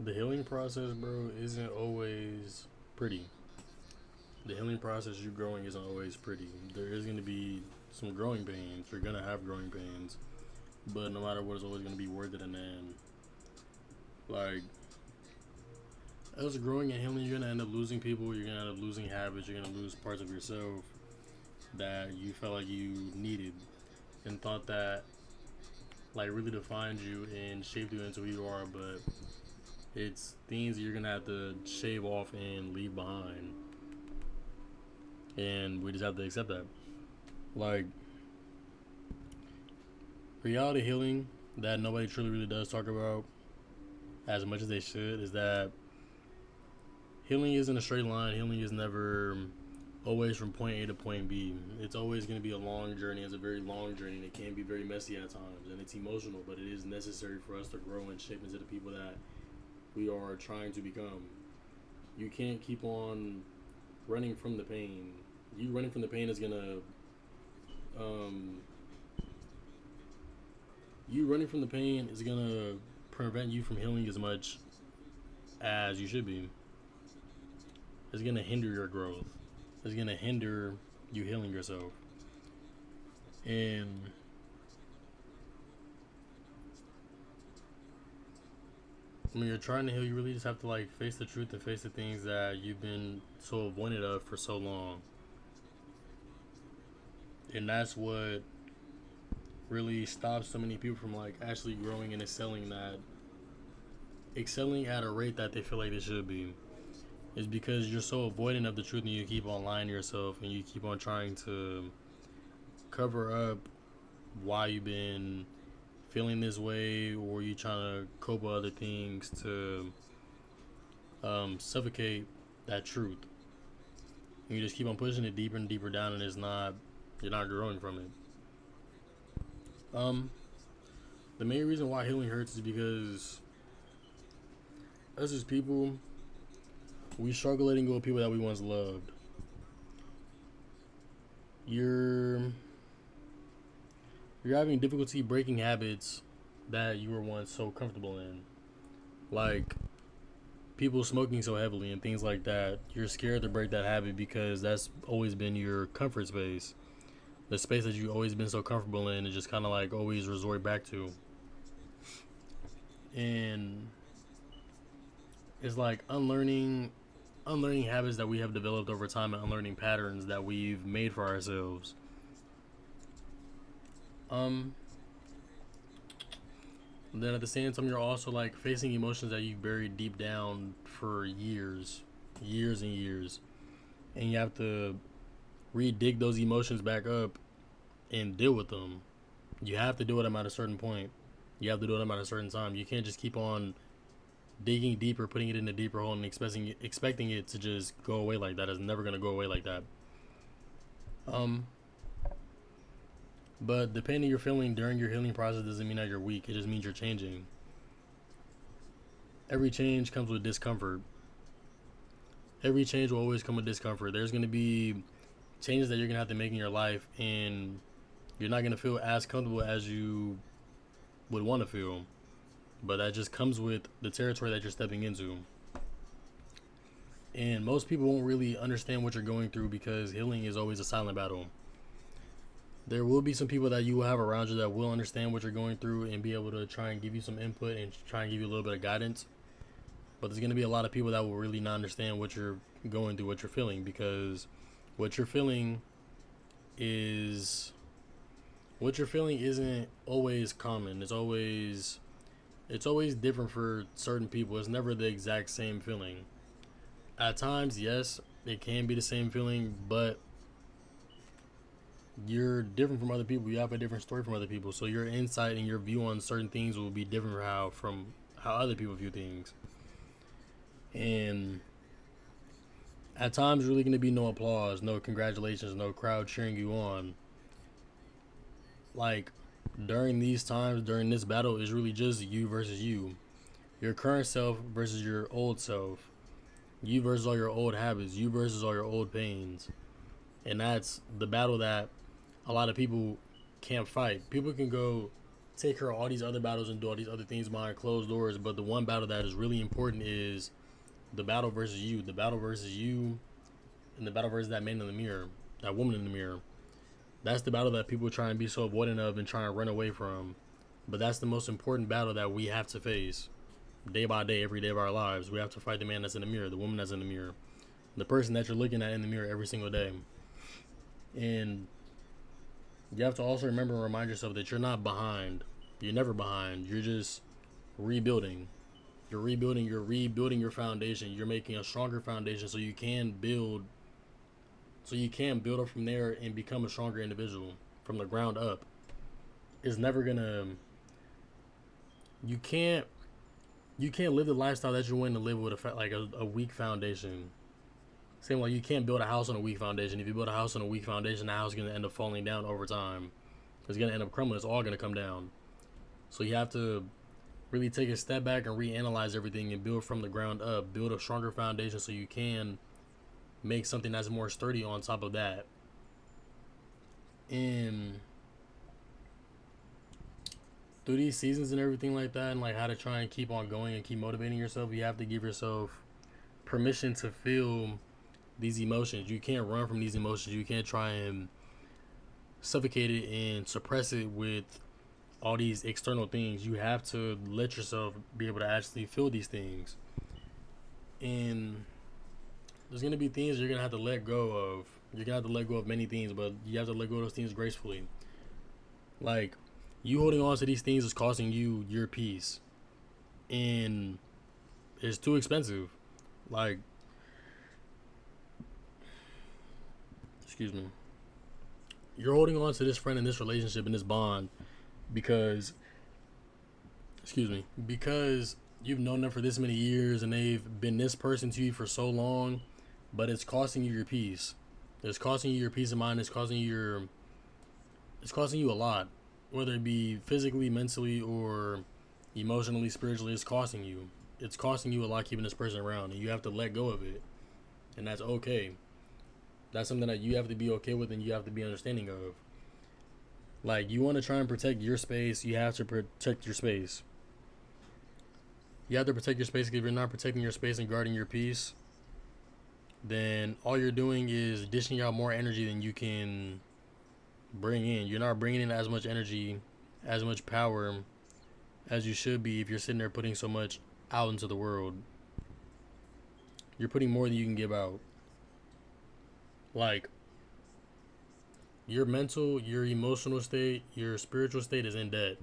The healing process, bro, isn't always pretty. The healing process you growing isn't always pretty. There is going to be some growing pains. You're going to have growing pains. But no matter what, it's always going to be worth it in the end. Like, as growing and healing, you're going to end up losing people. You're going to end up losing habits. You're going to lose parts of yourself that you felt like you needed and thought that, like, really defined you and shaped you into who you are. But it's things you're going to have to shave off and leave behind. And we just have to accept that. Like, reality healing that nobody truly really does talk about as much as they should is that healing isn't a straight line. Healing is never always from point A to point B. It's always going to be a long journey. It's a very long journey, and it can be very messy at times, and it's emotional, but it is necessary for us to grow and shape into the people that we are trying to become. You can't keep on running from the pain. You running from the pain is gonna um, you running from the pain is gonna prevent you from healing as much as you should be. It's gonna hinder your growth. It's gonna hinder you healing yourself. And when you're trying to heal, you really just have to like face the truth and face the things that you've been so avoided of for so long. And that's what really stops so many people from like actually growing and excelling at a rate that they feel like they should be. Is because you're so avoidant of the truth and you keep on lying to yourself and you keep on trying to cover up why you've been feeling this way, or you trying to cope with other things to suffocate that truth. And you just keep on pushing it deeper and deeper down, and you're not growing from it. Um, the main reason why healing hurts is because us as people, we struggle letting go of people that we once loved. You're you're having difficulty breaking habits that you were once so comfortable in, like people smoking so heavily and things like that. You're scared to break that habit because that's always been your comfort space, the space that you've always been so comfortable in, and just kind of like always resort back to. And it's like unlearning habits that we have developed over time and unlearning patterns that we've made for ourselves. Um, then at the same time, you're also like facing emotions that you buried deep down for years and years, and you have to re-dig those emotions back up and deal with them. You have to do it at a certain point. You have to do it at a certain time. You can't just keep on digging deeper, putting it in a deeper hole, and expecting it to just go away like that. It's never gonna go away like that. Um, but the pain that you're feeling during your healing process doesn't mean that you're weak. It just means you're changing. Every change comes with discomfort. Every change will always come with discomfort. There's gonna be changes that you're gonna have to make in your life, and you're not gonna feel as comfortable as you would want to feel. But that just comes with the territory that you're stepping into. And most people won't really understand what you're going through because healing is always a silent battle. There will be some people that you will have around you that will understand what you're going through and be able to try and give you some input and try and give you a little bit of guidance. But there's going to be a lot of people that will really not understand what you're going through, what you're feeling, because what you're feeling is what you're feeling isn't always common. It's always different for certain people. It's never the exact same feeling. At times, yes, it can be the same feeling, but you're different from other people. You have a different story from other people, so your insight and your view on certain things will be different from how other people view things. And at times, really going to be no applause, no congratulations, no crowd cheering you on. Like during these times, during this battle, is really just you versus you. Your current self versus your old self. You versus all your old habits. You versus all your old pains. And that's the battle that a lot of people can't fight. People can go take care of all these other battles and do all these other things behind closed doors. But the one battle that is really important is the battle versus you. The battle versus you and the battle versus that man in the mirror, that woman in the mirror. That's the battle that people try and be so avoidant of and try and run away from. But that's the most important battle that we have to face day by day, every day of our lives. We have to fight the man that's in the mirror, the woman that's in the mirror, the person that you're looking at in the mirror every single day. And you have to also remember and remind yourself that you're not behind. You're never behind. You're just rebuilding. You're rebuilding your foundation. You're making a stronger foundation so you can build up from there and become a stronger individual from the ground up. It's never gonna you can't live the lifestyle that you're wanting to live with a weak foundation. Same like you can't build a house on a weak foundation. If you build a house on a weak foundation, the house is gonna end up falling down over time. It's gonna end up crumbling. It's all gonna come down. So you have to really take a step back and reanalyze everything and build from the ground up. Build a stronger foundation so you can make something that's more sturdy on top of that. And through these seasons and everything like that, and like how to try and keep on going and keep motivating yourself, you have to give yourself permission to feel these emotions. You can't run from these emotions. You can't try and suffocate it and suppress it with all these external things. You have to let yourself be able to actually feel these things. And there's going to be things you're going to have to let go of. You're going to have to let go of many things, but you have to let go of those things gracefully. Like, you holding on to these things is costing you your peace. And it's too expensive. Like, excuse me. You're holding on to this friend in this relationship, in this bond, because you've known them for this many years and they've been this person to you for so long, but it's costing you your peace. It's costing you your peace of mind. It's costing you a lot, whether it be physically, mentally, or emotionally, spiritually. It's costing you a lot keeping this person around, and you have to let go of it, and that's okay. That's something that you have to be okay with and you have to be understanding of. Like, you want to try and protect your space, you have to protect your space. You have to protect your space, because if you're not protecting your space and guarding your peace, then all you're doing is dishing out more energy than you can bring in. You're not bringing in as much energy, as much power as you should be if you're sitting there putting so much out into the world. You're putting more than you can give out. Like, your mental, your emotional state, your spiritual state is in debt.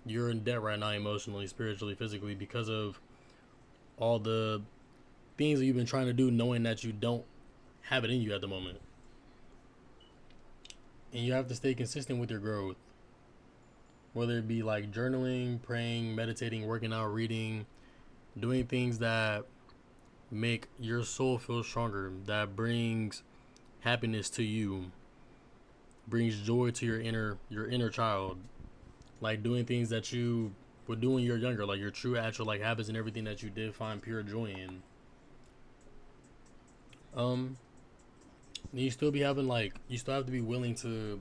You're in debt right now, emotionally, spiritually, physically, because of all the things that you've been trying to do, knowing that you don't have it in you at the moment. And you have to stay consistent with your growth. Whether it be like journaling, praying, meditating, working out, reading, doing things that make your soul feel stronger, that brings happiness to you, brings joy to your inner child. Like doing things that you would do when you're younger, like your true actual like habits and everything that you did find pure joy in. You still have to be willing to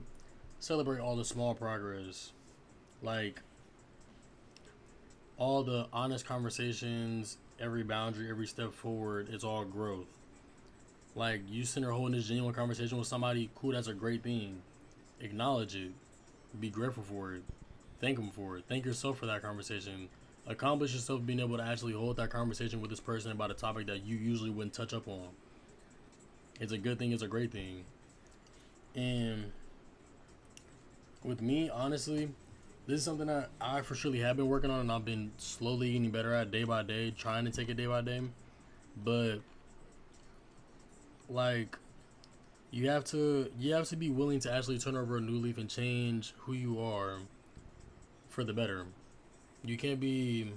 celebrate all the small progress, like all the honest conversations, every boundary, every step forward. It's all growth. Like, you sitting there holding this genuine conversation with somebody, cool, that's a great thing. Acknowledge it. Be grateful for it. Thank them for it. Thank yourself for that conversation. Accomplish yourself being able to actually hold that conversation with this person about a topic that you usually wouldn't touch up on. It's a good thing. It's a great thing. And with me, honestly, this is something that I for surely have been working on, and I've been slowly getting better at day by day, trying to take it day by day. But like, you have to be willing to actually turn over a new leaf and change who you are for the better. You can't be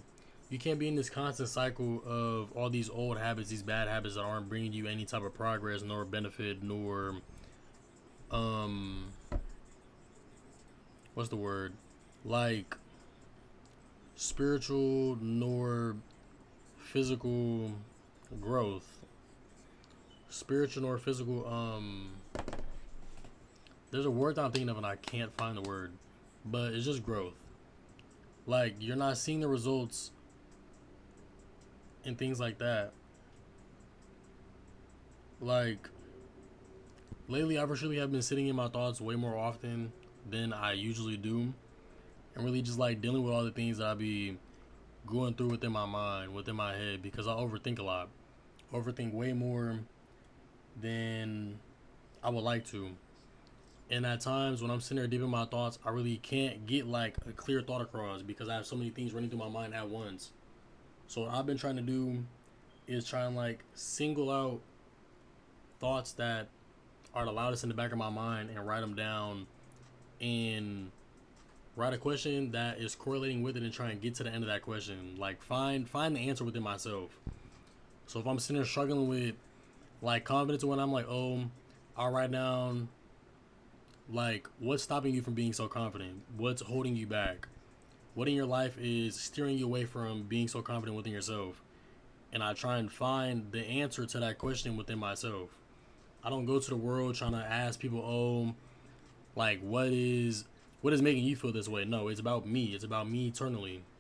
in this constant cycle of all these old habits, these bad habits that aren't bringing you any type of progress, nor benefit, nor what's the word? Like, spiritual nor physical growth. Spiritual nor physical, there's a word that I'm thinking of and I can't find the word. but it's just growth. Like, you're not seeing the results and things like that. Like, lately, I really have been sitting in my thoughts way more often than I usually do, and really just like dealing with all the things that I be going through within my mind, within my head, because I overthink a lot. Overthink way more than I would like to. And at times when I'm sitting there deep in my thoughts, I really can't get like a clear thought across because I have so many things running through my mind at once. So what I've been trying to do is try and like single out thoughts that are the loudest in the back of my mind and write them down and write a question that is correlating with it and try and get to the end of that question. Like find the answer within myself. So if I'm sitting there struggling with like confidence when I'm like, oh, I'll write down like what's stopping you from being so confident? What's holding you back? What in your life is steering you away from being so confident within yourself? And I try and find the answer to that question within myself. I don't go to the world trying to ask people, oh, like what is making you feel this way? No, it's about me. It's about me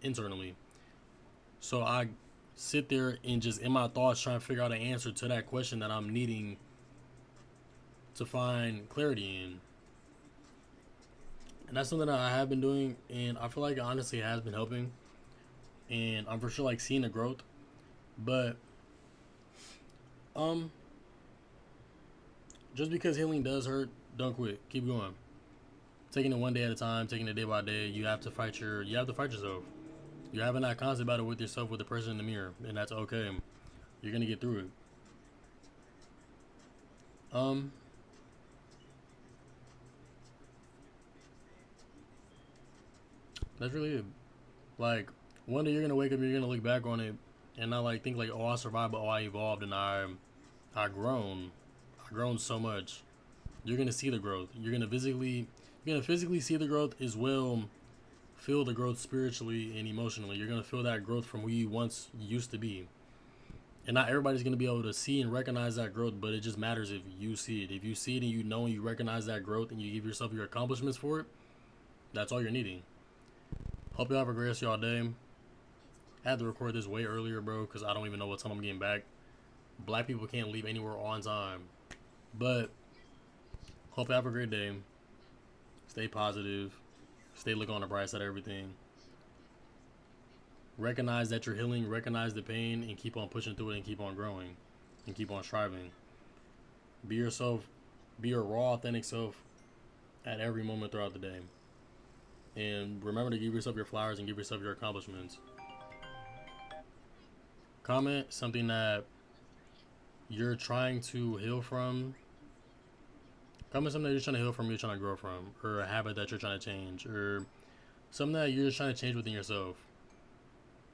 internally. So I sit there and just in my thoughts trying to figure out an answer to that question that I'm needing to find clarity in. And that's something that I have been doing, and I feel like it honestly has been helping. And I'm for sure like seeing the growth. But um, just because healing does hurt, don't quit. Keep going. Taking it one day at a time, taking it day by day. You have to fight yourself. You're having that constant battle with yourself, with the person in the mirror, and that's okay. You're gonna get through it. Um, that's really it. Like one day you're gonna wake up, you're gonna look back on it, and not like think like, oh, I survived, but oh, I evolved, and I grown, I grown so much. You're gonna see the growth. You're gonna physically see the growth as well. Feel the growth spiritually and emotionally. You're gonna feel that growth from who you once used to be. And not everybody's gonna be able to see and recognize that growth, but it just matters if you see it. If you see it and you know and you recognize that growth and you give yourself your accomplishments for it, that's all you're needing. Hope y'all have a great rest of y'all day. I had to record this way earlier, bro, because I don't even know what time I'm getting back. Black people can't leave anywhere on time. But hope you have a great day. Stay positive. Stay looking on the bright side of everything. Recognize that you're healing. Recognize the pain and keep on pushing through it and keep on growing and keep on striving. Be yourself. Be your raw, authentic self at every moment throughout the day. And remember to give yourself your flowers and give yourself your accomplishments. Comment something that you're trying to heal from. Comment something that you're trying to heal from, you're trying to grow from, or a habit that you're trying to change, or something that you're just trying to change within yourself,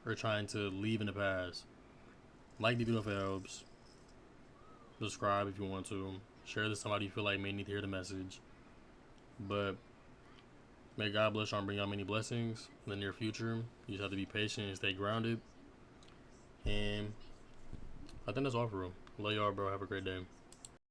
or trying to leave in the past. Like the video if it helps. Subscribe if you want to. Share this to somebody you feel like may need to hear the message. But may God bless you and bring y'all many blessings in the near future. You just have to be patient and stay grounded. And I think that's all for real. Love y'all, bro. Have a great day.